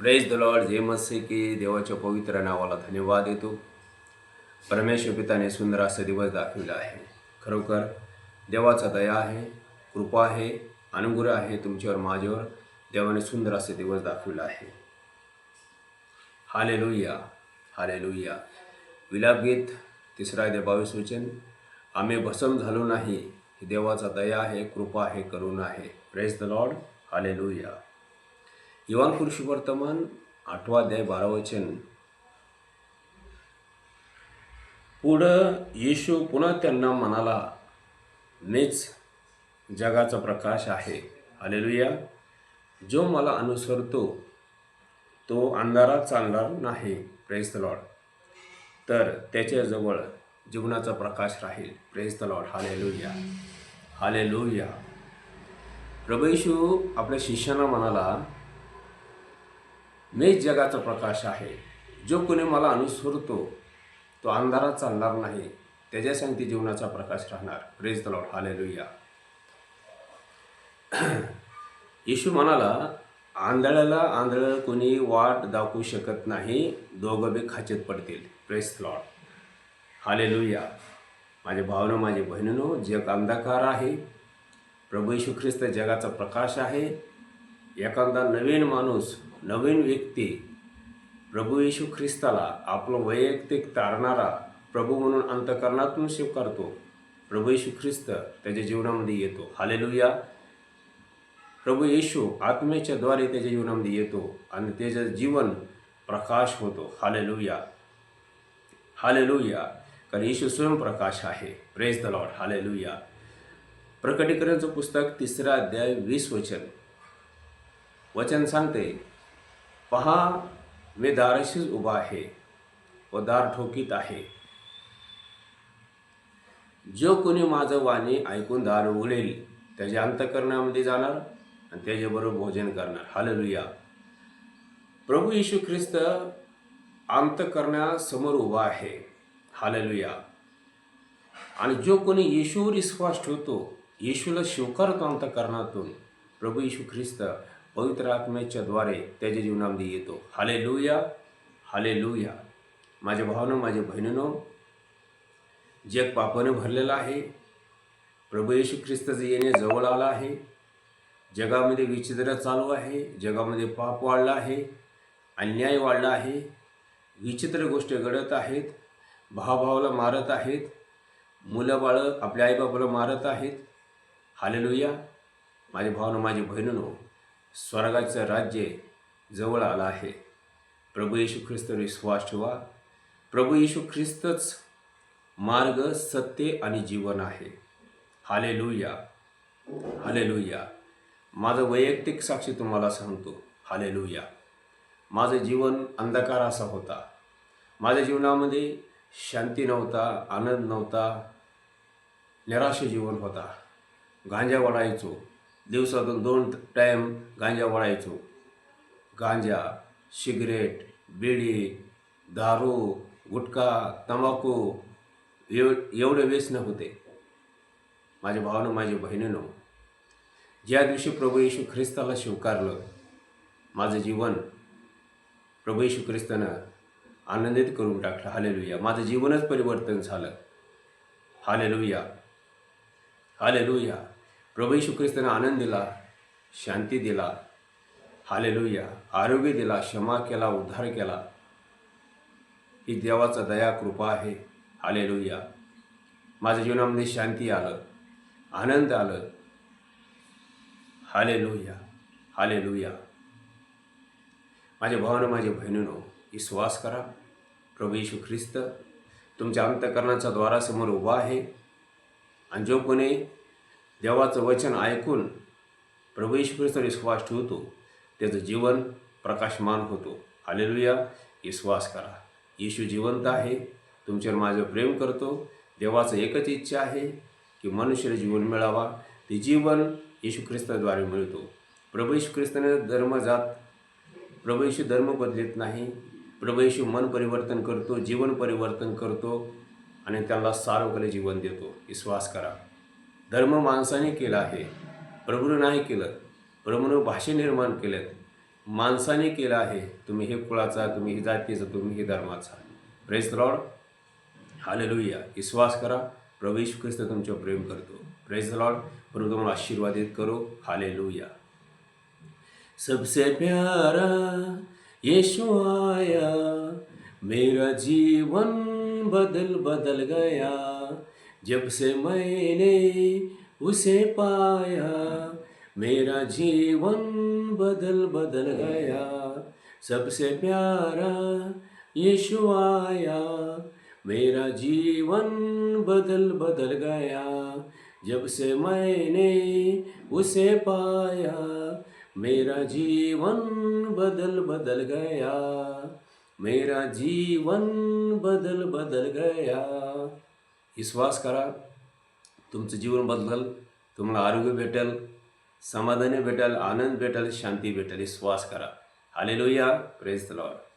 Praise the Lord. जे मस्से की देवाच्या पवित्र नावाला धन्यवाद देतो. परमेश्वर पिताने सुंदर असा दिवस दाखविला आहे. खरोखर देवाचा दया आहे, कृपा आहे, अनुग्रह आहे तुमच्यावर, माझ्यावर. देवाने सुंदर असे दिवस दाखविला आहे. Hallelujah, hallelujah. विलापगीत 3:22 वचन. आम्ही भस्म झालो नाही, ही देवाचा दया आहे, कृपा आहे, करुणा आहे. Praise the lord. हालेलुया. योहान पुरुषवर्तमान 8:12 वचन. पुढं येशू पुन्हा त्यांना म्हणाला, मीच जगाचा प्रकाश आहे. हालेलुया. जो मला अनुसरतो तो अंधारात चालणार नाही. Praise the lord. तर त्याच्याजवळ जीवनाचा प्रकाश राहील. Praise the lord. Hallelujah, hallelujah. प्रभू येशू आपल्या शिष्यांना म्हणाला, मीच जगाचा प्रकाश आहे. जो कोणी मला अनुसरतो तो अंधारात चालणार नाही, त्याच्यासाठी जीवनाचा प्रकाश राहणार. Praise the lord. हालेलुया. येशू म्हणाला, आंधळ्याला कोणी वाट दाखवू शकत नाही, दोघं बी खाचेत पडतील. Praise the lord. हालेलुया. माझे भावना, माझे बहिणीनो, जग अंधकार आहे, प्रभू येशू ख्रिस्त जगाचा प्रकाश आहे. एखादा नवीन माणूस, नवीन व्यक्ती प्रभू येशू ख्रिस्ताला आपलं वैयक्तिक तारणारा प्रभू म्हणून अंतःकरणातून स्वीकारतो. प्रभू येशू ख्रिस्त त्याच्या जीवनामध्ये येतो. हालेलुया. प्रभू येशू आत्मेच्या द्वारे त्याच्या जीवनामध्ये येतो आणि त्याचं जीवन प्रकाश होतो. Hallelujah, hallelujah. कारण येशू स्वयंप्रकाश आहे. Praise the lord. हालेलुया. प्रकटीकरणाचं पुस्तक 3:20 वचन. वचन सांगते, पहा मी दाराशीच उभा आहे व दार ठोकीत आहे. जो कोणी माझं वाणी ऐकून दार उघडेल त्याच्या अंतःकरणामध्ये जाणार आणि त्याच्याबरोबर भोजन करणार. हालेलुया. प्रभू येशू ख्रिस्त अंतःकरणासमोर उभा आहे. हालेलुया. आणि जो कोणी येशूवर विश्वास ठेवतो, येशूला स्वीकारतो अंतःकरणातून, प्रभू येशू ख्रिस्त पवित्र आत्म्याच्या द्वारे त्याच्या जीवनामध्ये येतो. Hallelujah, hallelujah. माझ्या भावना, माझ्या बहिणीनो, जग पापाने भरलेलं आहे. प्रभू येशू ख्रिस्ताचं येणे जवळ आला आहे. जगामध्ये विचित्र चालू आहे. जगामध्ये पाप वाढला आहे, अन्याय वाढला आहे, विचित्र गोष्टी घडत आहेत. भावाला मारत आहेत, मुलं बाळं आपल्या आईबापाला मारत आहेत. हालेलुया. माझी भावना, माझी बहिणीनो, स्वर्गाचं राज्य जवळ आलं आहे. प्रभू येशू ख्रिस्तावर विश्वास ठेवा. प्रभू येशू ख्रिस्तच मार्ग, सत्य आणि जीवन आहे. Hallelujah, hallelujah. माझं वैयक्तिक साक्षी तुम्हाला सांगतो. हालेलुया. माझं जीवन अंधकार असा होता. माझ्या जीवनामध्ये शांती नव्हता, आनंद नव्हता, निराश जीवन होता. गांजा वळायचो, दिवसातून 2 टाईम गांजा वळायचो. गांजा, सिगरेट, बिडी, दारू, गुटखा, तंबाखू एवढे व्यसन होते. माझ्या भावानं, माझ्या बहिणीनं, ज्या दिवशी प्रभू येशू ख्रिस्ताला स्वीकारलं, माझं जीवन प्रभू येशू ख्रिस्तानं आनंदित करून टाकलं. हालेलुया. माझं जीवनच परिवर्तन झालं. Hallelujah, hallelujah. प्रभू येशू ख्रिस्तानं आनंद दिला, शांती दिला. हालेलुया. आरोग्य दिला, क्षमा केला, उद्धार केला. ही देवाचा दया, कृपा आहे. हालेलुया. माझ्या जीवनामध्ये शांती आलं, आनंद आलं. Hallelujah, hallelujah. माझ्या भावानं, माझ्या बहिणीनो, विश्वास करा. प्रभू येशू ख्रिस्त तुमच्या अंतःकरणाच्या द्वारासमोर उभा आहे. आणि जो कोणी देवाचं वचन ऐकून प्रभू येशू ख्रिस्तावर विश्वास ठेवतो, त्याचं जीवन प्रकाशमान होतो. हालेलुया. विश्वास करा. येशू जिवंत आहे, तुमच्यावर माझं प्रेम करतो. देवाचं एकच इच्छा आहे की मनुष्याला जीवन मिळावा. ते जीवन येशू ख्रिस्ताद्वारे मिळतो. प्रभू येशू ख्रिस्ताने प्रभू येशू धर्म बदलत नाही. प्रभू येशू मन परिवर्तन करतो, जीवन परिवर्तन करतो आणि त्याला सार्वकालिक जीवन देतो. विश्वास करा. धर्म माणसाने केला आहे, प्रभूने नाही केलं. प्रभूने भाषे निर्माण केलेत. माणसाने केला आहे. तुम्ही हे कुळाचा, तुम्ही हे जातीचा, तुम्ही हे धर्माचा. Praise the lord. हालेलुया. विश्वास करा, प्रभू येशू ख्रिस्त तुमच्यावर प्रेम करतो. Praise the Lord. प्रभू तुम्हाला आशीर्वादित करो. हालेलुया. सबसे प्यारा यीशु आया, मेरा जीवन बदल बदल गया, जब से मैंने उसे पाया, मेरा जीवन बदल बदल गया. सबसे प्यारा यीशु आया, मेरा जीवन बदल बदल गया, जब से मैंने उसे पाया, मेरा जीवन बदल बदल गया, मेरा जीवन बदल बदल गया. विश्वास करा, तुमचं जीवन बदल, तुम्हाला आरोग्य भेटेल, समाधान भेटेल, आनंद भेटेल, शांती भेटेल. विश्वास करा. हालेलुया. Praise the Lord.